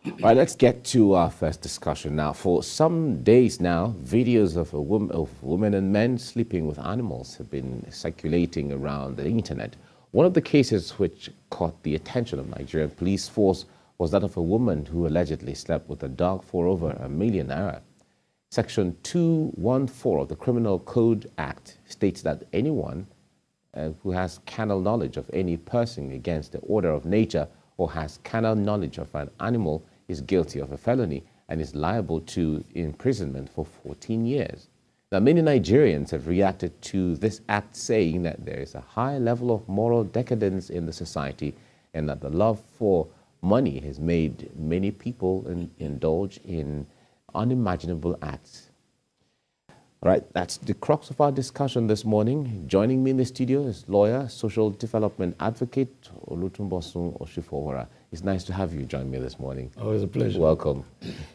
All right, let's get to our first discussion now. For some days now, videos of women and men sleeping with animals have been circulating around the internet. One of the cases which caught the attention of Nigerian police force was that of a woman who allegedly slept with a dog for over £1 million. Section 214 of the Criminal Code Act states that anyone who has carnal knowledge of any person against the order of nature or has carnal knowledge of an animal is guilty of a felony and is liable to imprisonment for 14 years. Now, many Nigerians have reacted to this act, saying that there is a high level of moral decadence in the society and that the love for money has made many people indulge in unimaginable acts. All right, that's the crux of our discussion this morning. Joining me in the studio is lawyer, social development advocate, Bosun Osifowora. It's nice to have you join me this morning. Always a pleasure. Welcome.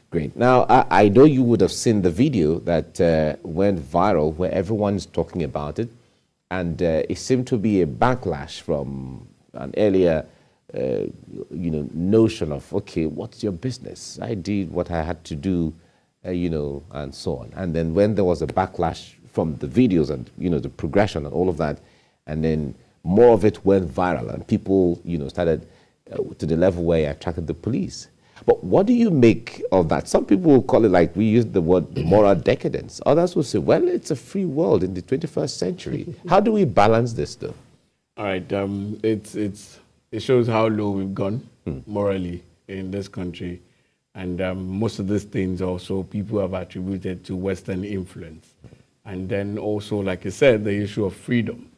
Great. Now, I know you would have seen the video that went viral where everyone's talking about it, and it seemed to be a backlash from an earlier notion of, okay, what's your business? I did what I had to do, and so on. And then when there was a backlash from the videos and, the progression and all of that, and then more of it went viral and people, started to the level where it attracted the police. But what do you make of that? Some people will call it, like we use the word moral decadence. Others will say, well, it's a free world in the 21st century. How do we balance this, though? All right. It shows how low we've gone morally in this country. And most of these things also people have attributed to Western influence. And then also, like I said, the issue of freedom.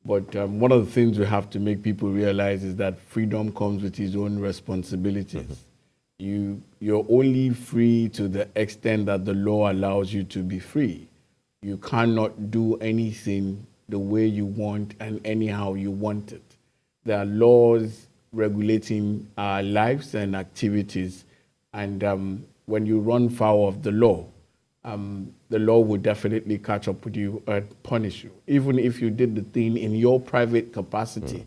But one of the things we have to make people realize is that freedom comes with its own responsibilities. You're only free to the extent that the law allows you to be free. You cannot do anything the way you want and anyhow you want it. There are laws regulating our lives and activities. And when you run foul of the law will definitely catch up with you and punish you. Even if you did the thing in your private capacity,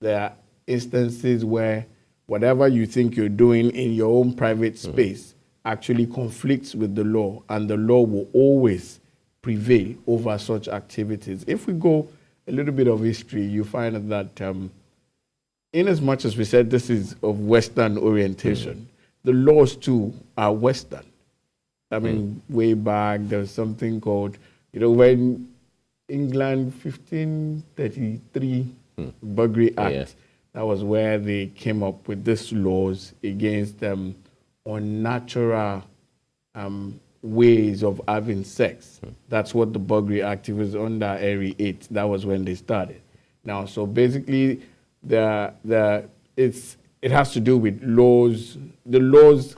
there are instances where whatever you think you're doing in your own private space actually conflicts with the law, and the law will always prevail over such activities. If we go a little bit of history, you find that in as much as we said this is of Western orientation, the laws too are Western. I mean, way back there was something called, when England 1533 Burglary Act, that was where they came up with these laws against unnatural ways of having sex. That's what the Burglary Act, it was under Area 8. That was when they started. Now, so basically, it has to do with laws. The laws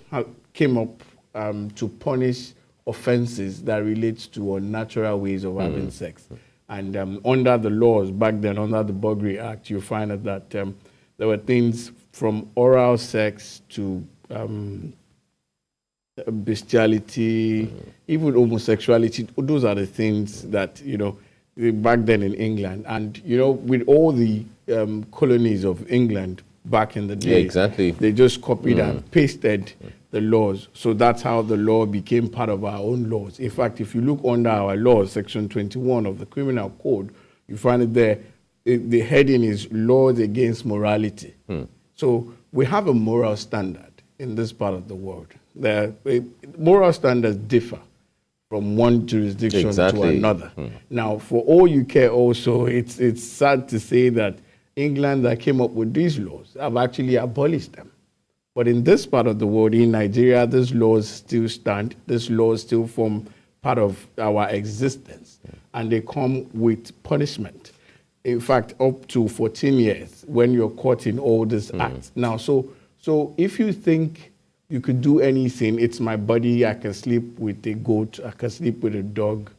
came up to punish offenses that relates to unnatural ways of having sex. And under the laws back then, under the Burglary Act, you find that there were things from oral sex to bestiality, even homosexuality. Those are the things that, back then in England. And, with all the colonies of England back in the day, exactly, they just copied and pasted the laws. So that's how the law became part of our own laws. In fact, if you look under our laws, Section 21 of the Criminal Code, you find it there. The heading is Laws Against Morality. So we have a moral standard in this part of the world. Moral standards differ from one jurisdiction to another. Now, for all you care also, it's sad to say that England that came up with these laws have actually abolished them. But in this part of the world, in Nigeria, these laws still stand. These laws still form part of our existence. And they come with punishment. In fact, up to 14 years when you're caught in all these acts. Now, so if you think you could do anything, it's my body, I can sleep with a goat, I can sleep with a dog.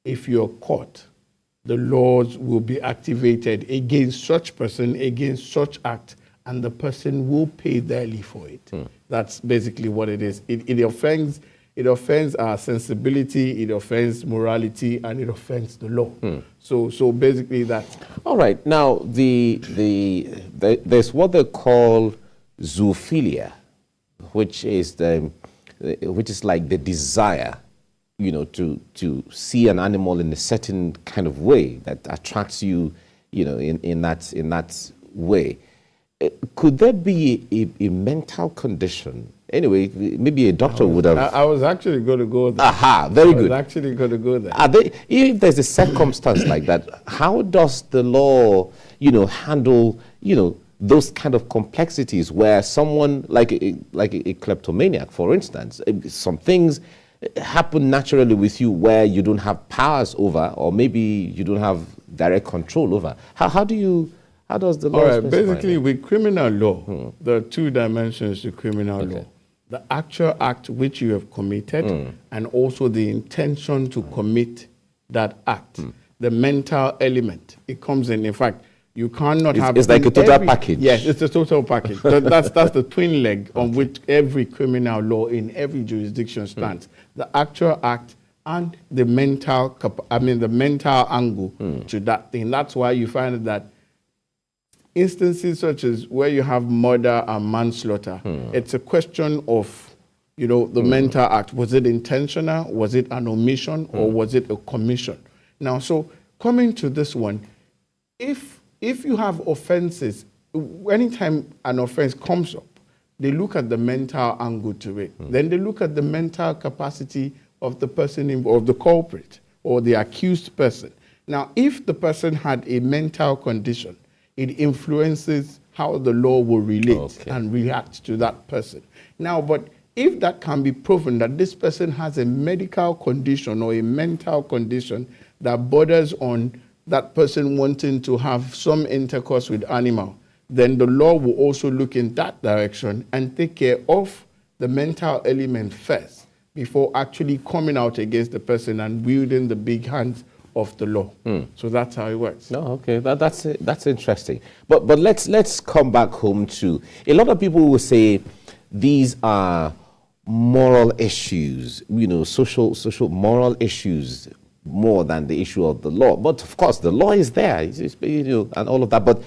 If you're caught, the laws will be activated against such person, against such act, and the person will pay dearly for it. That's basically what it is. It offends our sensibility, it offends morality, and it offends the law. So basically that. All right. Now, there's what they call zoophilia. which is like the desire, to see an animal in a certain kind of way that attracts you, in that way. Could there be a mental condition? Anyway, maybe a doctor would have. I was actually going to go there. Aha, very good. I was actually going to go there. If there's a circumstance like that, how does the law, handle, those kind of complexities where someone like a kleptomaniac, for instance, some things happen naturally with you where you don't have powers over, or maybe you don't have direct control over. How does the law? All right, basically with criminal law, there are two dimensions to criminal law. The actual act which you have committed and also the intention to commit that act. The mental element, it comes in fact, you cannot have... It's like a total package. Yes, it's a total package. That's the twin leg on which every criminal law in every jurisdiction stands. The actual act and the mental, the mental angle to that thing. That's why you find that instances such as where you have murder and manslaughter, it's a question of, the mental act. Was it intentional? Was it an omission? Or was it a commission? Now, so coming to this one, if you have offenses, anytime an offense comes up, they look at the mental angle to it. Then they look at the mental capacity of the person, of the culprit or the accused person. Now, if the person had a mental condition, it influences how the law will relate and react to that person. Now, but if that can be proven that this person has a medical condition or a mental condition that borders on that person wanting to have some intercourse with animal, then the law will also look in that direction and take care of the mental element first before actually coming out against the person and wielding the big hands of the law. So that's how it works. No, okay, that's interesting. But let's come back home to, a lot of people will say these are moral issues, social moral issues more than the issue of the law. But of course, the law is there, and all of that. But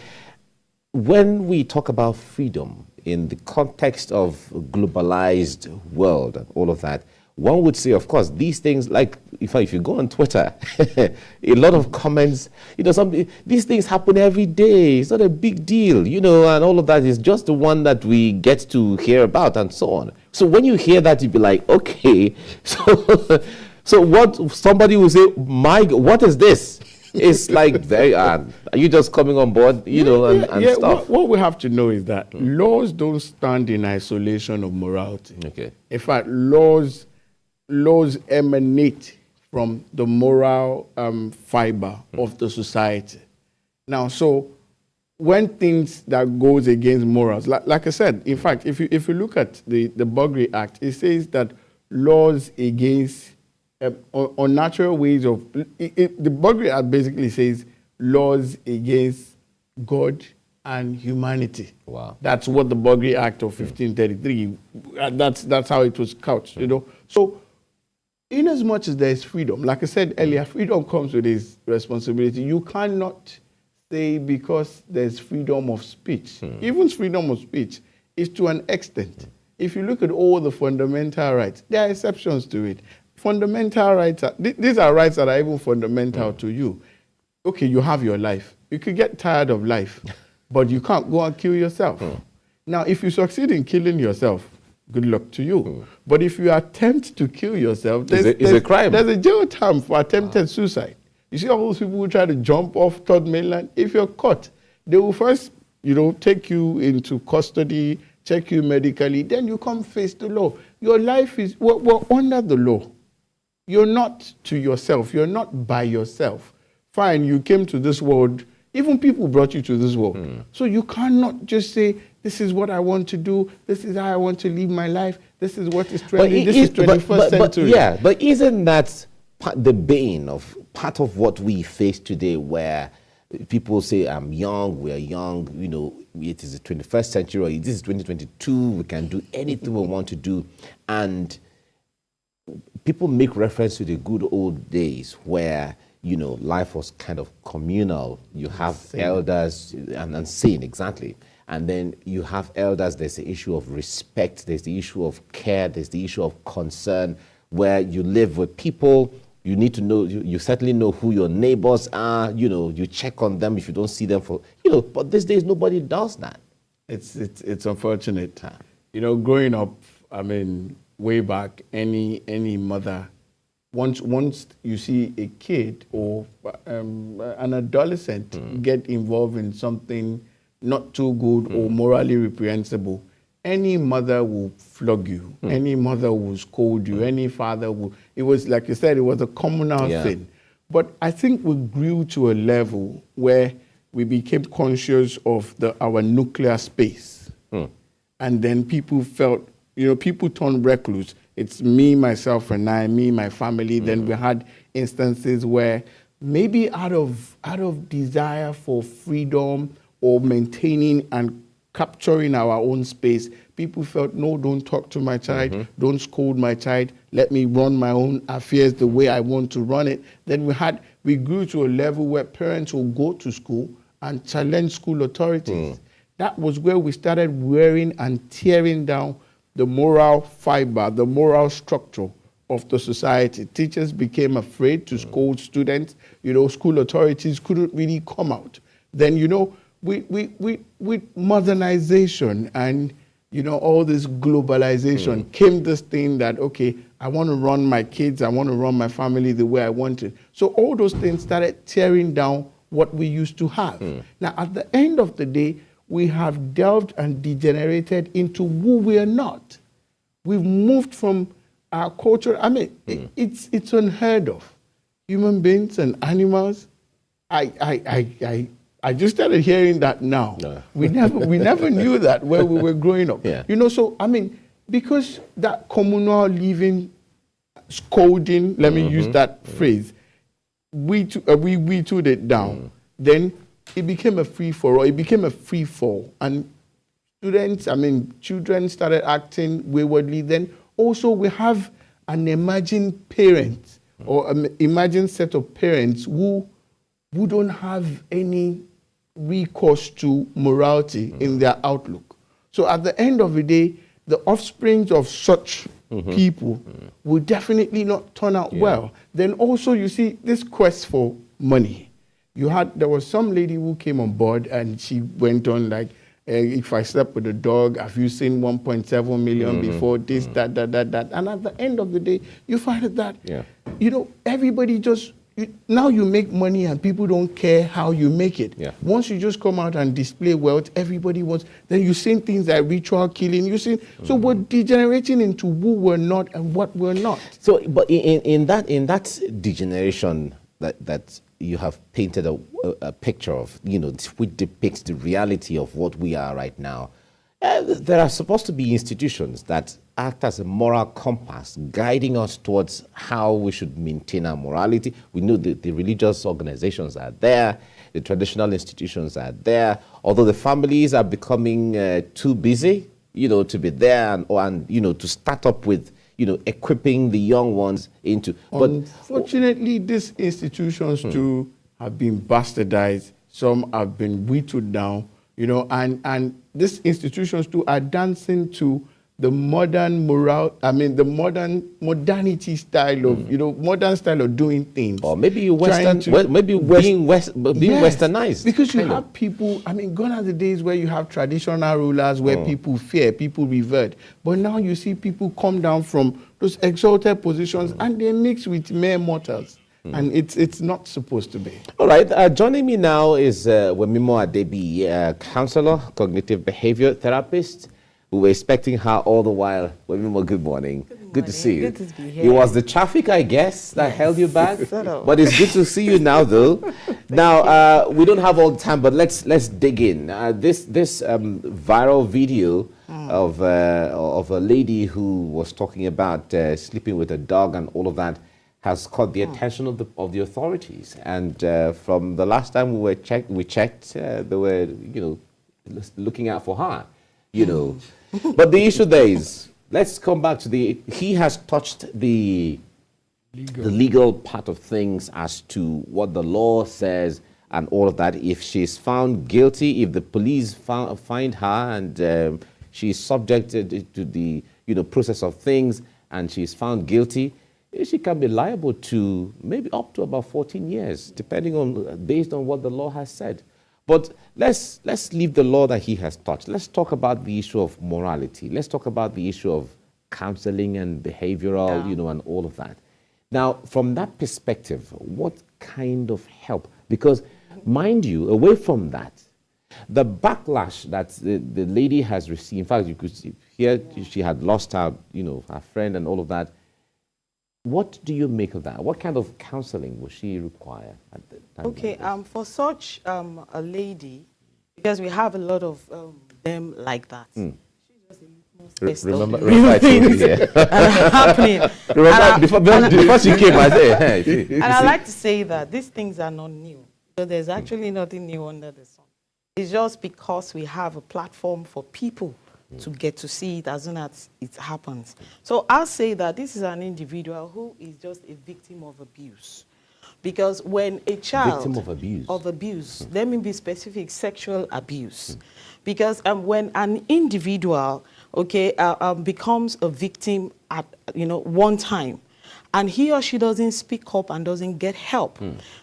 when we talk about freedom in the context of a globalized world and all of that, one would say, of course, these things, like if you go on Twitter, a lot of comments, these things happen every day. It's not a big deal, and all of that is just the one that we get to hear about and so on. So when you hear that, you'd be like, okay, so what somebody will say, my God, what is this? It's like very, are you just coming on board, and stuff? What we have to know is that laws don't stand in isolation of morality. Okay. In fact, laws emanate from the moral fiber of the society. Now, so when things that goes against morals, like I said, in fact, if you look at the Burglary Act, it says that laws against unnatural ways of... the Burglary Act basically says laws against God and humanity. Wow. That's what the Burglary Act of 1533, that's how it was couched, So, in as much as there is freedom, like I said earlier, freedom comes with its responsibility. You cannot say because there's freedom of speech. Even freedom of speech is to an extent. If you look at all the fundamental rights, there are exceptions to it. Fundamental rights, these are rights that are even fundamental to you. Okay, you have your life. You could get tired of life, but you can't go and kill yourself. Now, if you succeed in killing yourself, good luck to you. But if you attempt to kill yourself, there's a crime. There's a jail term for attempted suicide. You see all those people who try to jump off third mainland? If you're caught, they will first, take you into custody, check you medically, then you come face the law. Your life is, we're under the law. You're not to yourself. You're not by yourself. Fine, you came to this world. Even people brought you to this world. So you cannot just say, this is what I want to do. This is how I want to live my life. This is what is trending. This is 21st century. But isn't that the bane of part of what we face today, where people say, I'm young, we're young, it is the 21st century, or this is 2022, we can do anything we want to do. And people make reference to the good old days where, life was kind of communal. You have elders and sane, exactly. And then you have elders, there's the issue of respect, there's the issue of care, there's the issue of concern, where you live with people. You need to know, you certainly know who your neighbors are, you know, you check on them if you don't see them for, you know, but these days nobody does that. It's unfortunate. You know, growing up, I mean, way back, any mother, once you see a kid or an adolescent get involved in something not too good or morally reprehensible, any mother will flog you. Any mother will scold you. Any father will. It was, like you said, it was a communal thing. But I think we grew to a level where we became conscious of our nuclear space. And then people felt, you know, people turned recluse. It's me, myself, and I, me, my family. Then we had instances where maybe out of desire for freedom or maintaining and capturing our own space, people felt, no, don't talk to my child, don't scold my child, let me run my own affairs the way I want to run it. Then we grew to a level where parents will go to school and challenge school authorities. That was where we started wearing and tearing down the moral fiber, the moral structure of the society. Teachers became afraid to scold students. You know, school authorities couldn't really come out. Then, you know, with modernization and, you know, all this globalization came this thing that, okay, I want to run my kids, I want to run my family the way I want it. So all those things started tearing down what we used to have. Now, at the end of the day, we have delved and degenerated into who we are not. We've moved from our culture. I mean, it's unheard of. Human beings and animals, I just started hearing that now. We never knew that when we were growing up. You know, so, I mean, because that communal living, scolding, let me use that phrase, we tooled it down. Then it became a free-for-all. It became a free-fall. And students, I mean, children started acting waywardly. Then also we have an emerging parent or an emerging set of parents who don't have any recourse to morality in their outlook. So at the end of the day, the offsprings of such people will definitely not turn out well. Then also you see this quest for money. There was some lady who came on board and she went on like, if I slept with a dog, have you seen 1.7 million before this, that. And at the end of the day, you find that, you know, everybody just, now you make money and people don't care how you make it. Once you just come out and display wealth, everybody wants, then you see things like ritual killing, you see, so we're degenerating into who we're not and what we're not. So, but in that degeneration that you have painted a picture of, you know, which depicts the reality of what we are right now. There are supposed to be institutions that act as a moral compass, guiding us towards how we should maintain our morality. We know the religious organizations are there, the traditional institutions are there, although the families are becoming too busy, you know, to be there and you know, to start up with, you know, equipping the young ones into. But unfortunately, these institutions too have been bastardized. Some have been whittled down, you know, and these institutions too are dancing to the modern modernity style of, you know, modern style of doing things. Or maybe Western, being westernized. Because you have people, I mean, gone are the days where you have traditional rulers where people fear, people revert. But now you see people come down from those exalted positions and they mix with mere mortals. And it's not supposed to be. All right. Joining me now is Wemimo Adebi, counselor, cognitive behavior therapist. We were expecting her all the while. Wemimo, good morning. Good to see you. Good to be here. It was the traffic, I guess, that held you back. But it's good to see you now, though. Now, we don't have all the time, but let's dig in. This viral video of a lady who was talking about sleeping with a dog and all of that has caught the attention of the authorities. And from the last time we checked, they were, you know, looking out for her, you know. But the issue there is, let's come back to he has touched the legal part of things as to what the law says and all of that. If she's found guilty, if the police find her and she's subjected to the process of things and she's found guilty, she can be liable to maybe up to about 14 years, based on what the law has said. But let's leave the law that he has touched. Let's talk about the issue of morality. Let's talk about the issue of counseling and behavioral, and all of that. Now, from that perspective, what kind of help? Because, mind you, away from that, the backlash that the lady has received, in fact, you could see here she had lost her, her friend and all of that. What do you make of that? What kind of counseling will she require at the time? Okay, for such a lady, because we have a lot of them like that. Remember I told you here. Happening. Before she came, I said, hey. And I like to say that these things are not new. So there's actually nothing new under the sun. It's just because we have a platform for people to get to see it as soon as it happens. So I'll say that this is an individual who is just a victim of abuse. Because when a child... Victim of abuse. Let me be specific, sexual abuse. Because when an individual, becomes a victim at, one time, and he or she doesn't speak up and doesn't get help,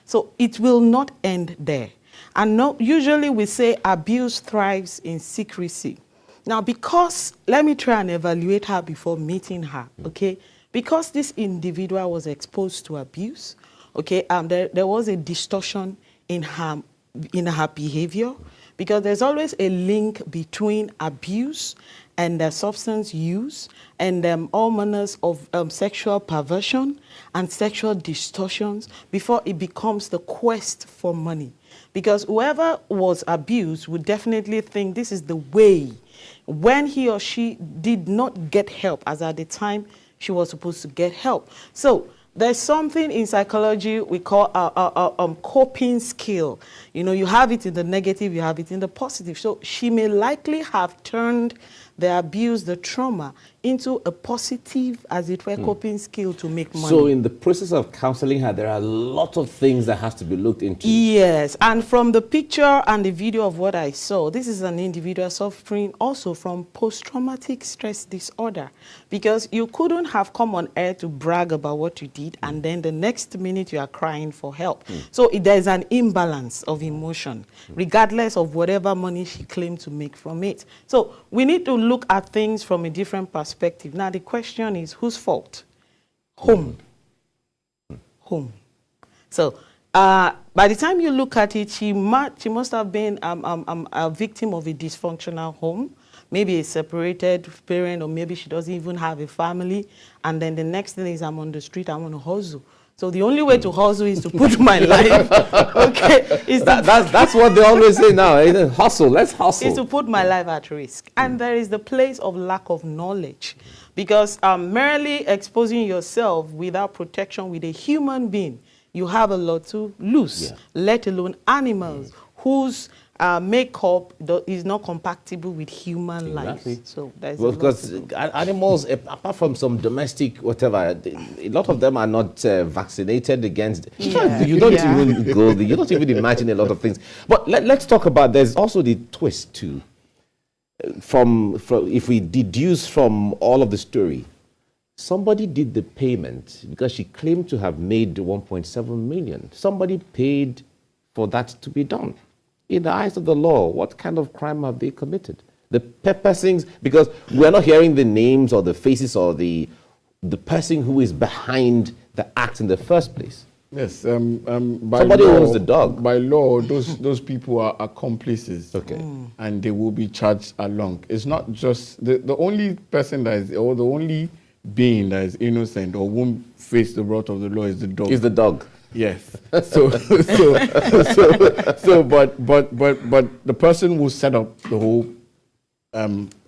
so it will not end there. And usually we say abuse thrives in secrecy. Now, because, let me try and evaluate her before meeting her, Because this individual was exposed to abuse, there was a distortion in her behavior, because there's always a link between abuse and substance use and all manners of sexual perversion and sexual distortions before it becomes the quest for money. Because whoever was abused would definitely think this is the way when he or she did not get help as at the time she was supposed to get help. So there's something in psychology we call coping skill. You have it in the negative, you have it in the positive. So she may likely have turned the abuse, the trauma, into a positive, as it were, coping skill to make money. So in the process of counseling her, there are a lot of things that have to be looked into. Yes, and from the picture and the video of what I saw, this is an individual suffering also from post-traumatic stress disorder, because you couldn't have come on air to brag about what you did, and then the next minute you are crying for help. So there's an imbalance of emotion, regardless of whatever money she claimed to make from it. So we need to look at things from a different perspective. Now the question is, whose fault? Whom? Whom? So by the time you look at it, she must have been a victim of a dysfunctional home, maybe a separated parent, or maybe she doesn't even have a family. And then the next thing is, I'm on the street, I want to hustle. So the only way to hustle is to put my life, that's what they always say now, hustle, let's hustle. Is to put my life at risk. And there is the place of lack of knowledge. Because merely exposing yourself without protection with a human being, you have a lot to lose, let alone animals whose makeup is not compatible with human life. So there's because animals, apart from some domestic whatever, a lot of them are not vaccinated against. You don't even go there. You don't even imagine a lot of things. But let's talk about. There's also the twist too. From if we deduce from all of the story, somebody did the payment because she claimed to have made 1.7 million. Somebody paid for that to be done. In the eyes of the law, what kind of crime have they committed? The purposings, because we're not hearing the names or the faces or the person who is behind the act in the first place. Yes, somebody owns the dog. By law, those people are accomplices, and they will be charged along. It's not just the only person that is, or the only being that is innocent or won't face the wrath of the law is the dog. Is the dog. Yes. But the person who set up the whole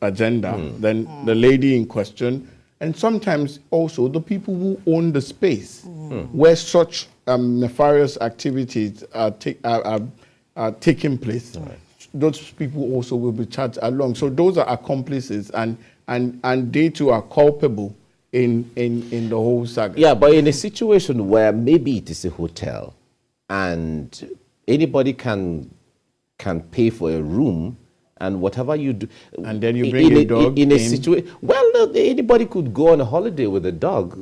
agenda, then the lady in question, and sometimes also the people who own the space where such nefarious activities are taking place. Those people also will be charged along. So those are accomplices, and they too are culpable in the whole saga. Yeah, but in a situation where maybe it is a hotel and anybody can pay for a room, and whatever you do, and then you bring a dog in a situation. Well, anybody could go on a holiday with a dog.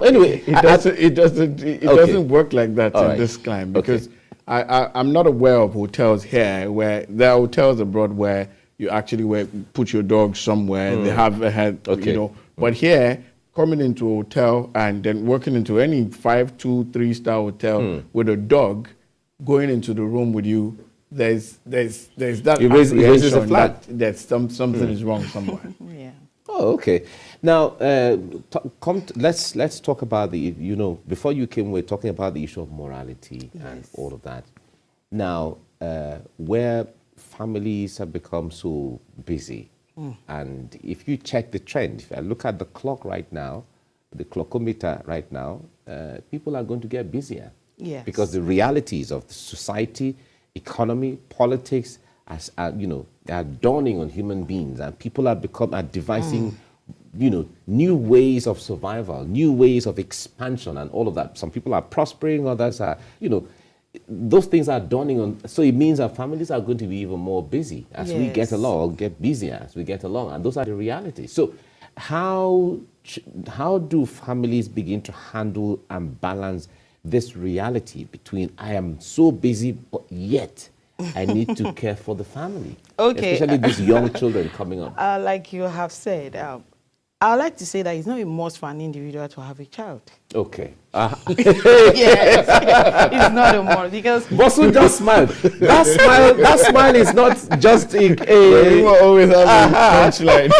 Anyway, it doesn't work like that in this climate, because I'm not aware of hotels here where there are hotels abroad where you actually put your dog somewhere. They have a head, you know. But here, coming into a hotel and then working into any 5, 2, 3-star hotel with a dog, going into the room with you, there's that it raises a flag that something is wrong somewhere. Yeah. Oh, okay. Now, let's talk about before you came, we were talking about the issue of morality and all of that. Now, where families have become so busy, and if you check the trend, if I look at the clock right now, the clockometer right now, people are going to get busier. Yes. Because the realities of the society, economy, politics, they are dawning on human beings, and people are devising, new ways of survival, new ways of expansion, and all of that. Some people are prospering, others are, those things are dawning on. So it means our families are going to be even more busy as we get along, get busier as we get along, and those are the realities. So how do families begin to handle and balance this reality between I am so busy, but yet I need to care for the family? Okay. Especially these young children coming up. Like you have said, I like to say that it's not a must for an individual to have a child. Okay. Yes, it's not a must, because Bosun just smiled. That smile is not just You always have a punchline.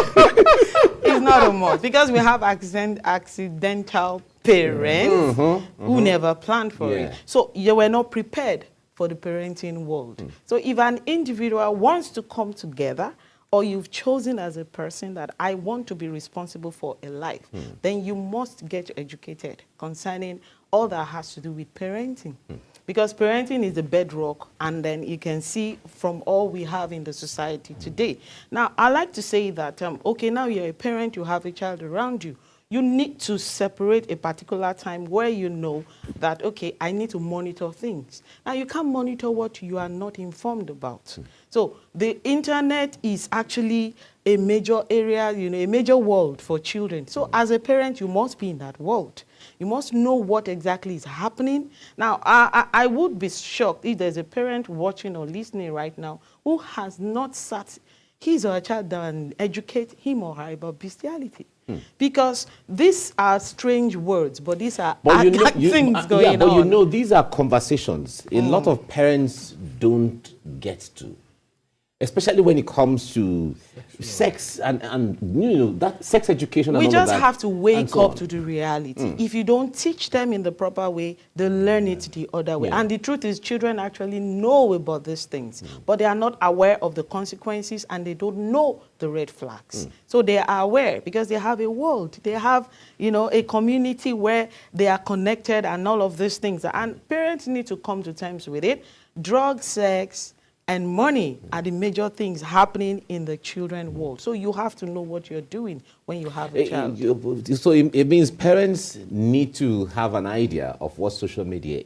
It's not a must, because we have accidental parents who never planned for it. So you were not prepared for the parenting world. So if an individual wants to come together, or you've chosen as a person that I want to be responsible for a life, then you must get educated concerning all that has to do with parenting. Because parenting is the bedrock, and then you can see from all we have in the society today. Now, I like to say that, okay, now you're a parent, you have a child around you. You need to separate a particular time where you know that, okay, I need to monitor things. Now, you can't monitor what you are not informed about. So the internet is actually a major area, a major world for children. So as a parent, you must be in that world. You must know what exactly is happening. Now, I would be shocked if there's a parent watching or listening right now who has not sat his or her child down and educate him or her about bestiality. Because these are strange words, but these are things going on. But these are conversations a lot of parents don't get to. Especially when it comes to sex and that sex education. We and just all of that, have to wake up to the reality. If you don't teach them in the proper way, they'll learn it the other way. And the truth is, children actually know about these things, but they are not aware of the consequences, and they don't know the red flags. So they are aware because they have a world. They have, a community where they are connected and all of these things. And parents need to come to terms with it. Drug, sex, and money are the major things happening in the children world. So you have to know what you're doing when you have a child. So it means parents need to have an idea of what social media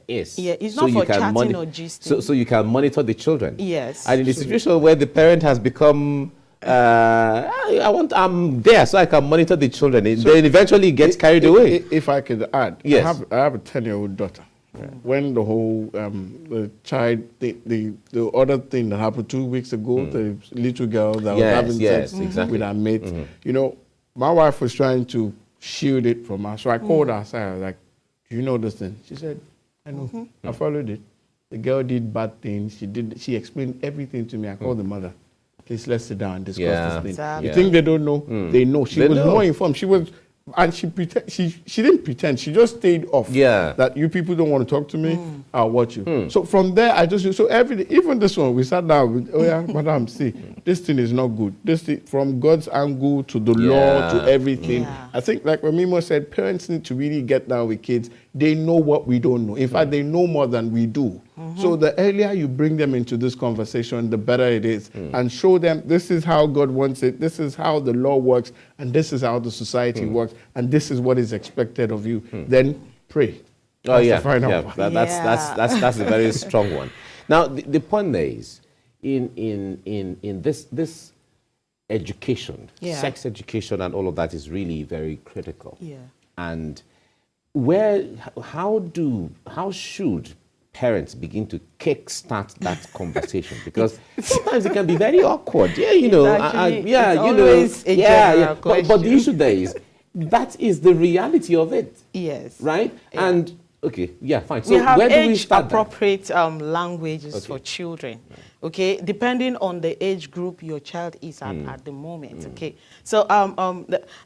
is. Yeah, it's not for chatting or gisting. So you can monitor the children. Yes. And in a situation where the parent has become, I'm there so I can monitor the children, then eventually it gets carried away. If I could add, yes. I have a 10-year-old daughter. When the whole the child, the other thing that happened 2 weeks ago, the little girl that was having sex with her mate, my wife was trying to shield it from her. So I called her aside. I was like, "Do you know this thing?" She said, "I know. I followed it. The girl did bad things. She explained everything to me. I called the mother. Please, let's sit down and discuss this thing." Exactly. You think they don't know? They know. She was more informed. She was. And she didn't pretend. She just stayed off. That you people don't want to talk to me. I'll watch you. So from there, even this one, we sat down with, madam, see, this thing is not good. This thing, from God's angle to the law to everything. I think, like when Mimo said, parents need to really get down with kids. They know what we don't know. In fact, they know more than we do. So the earlier you bring them into this conversation, the better it is. And show them this is how God wants it, this is how the law works, and this is how the society works, and this is what is expected of you. Then pray. Oh That's yeah, the final yeah. part. That's a very strong one. Now the point there is in this education, sex education, and all of that is really very critical. Yeah. And how should parents begin to kickstart that conversation? Because sometimes it can be very awkward. Yeah, you know, But the issue there is that is the reality of it. Yes. Right? Yeah. And okay, yeah, fine. So we have where do we start age-appropriate languages for children, okay, depending on the age group your child is at the moment, okay. So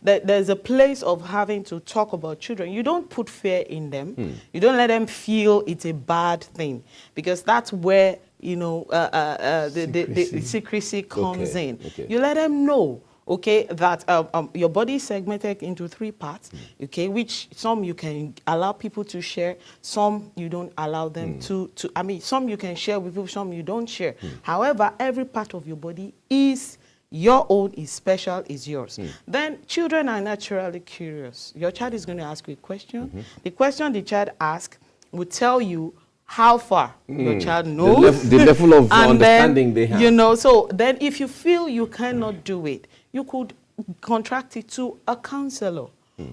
there's a place of having to talk about children. You don't put fear in them. You don't let them feel it's a bad thing, because that's where, you know, the secrecy comes in. Okay. You let them know, okay, that your body is segmented into 3 parts, okay, which some you can allow people to share, some you don't allow them to, I mean, some you can share with people, some you don't share. However, every part of your body is your own, is special, is yours. Then children are naturally curious. Your child is going to ask you a question. The question the child asks will tell you how far your child knows. The level of understanding they have. You know, so then if you feel you cannot do it, you could contract it to a counselor,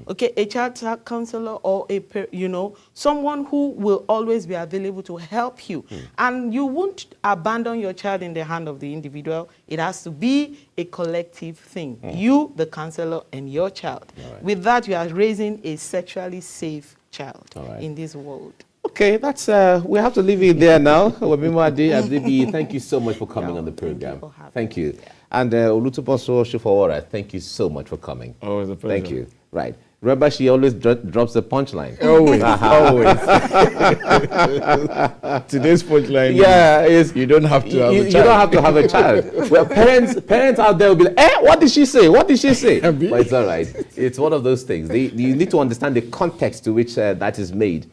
okay, a child counselor, or someone who will always be available to help you. And you won't abandon your child in the hand of the individual. It has to be a collective thing. You, the counselor, and your child. With that, you are raising a sexually safe child in this world. Okay, that's we have to leave it there now. Thank you so much for coming on the program. Thank you. And Bosun Osifowora, thank you so much for coming. Always a pleasure. Thank you. Right. Remember, she always drops the punchline. Always. Always. Today's punchline is you don't have to have a child. You don't have to have a child. Well, parents out there will be like, what did she say? What did she say? But it's all right. It's one of those things. You need to understand the context to which that is made.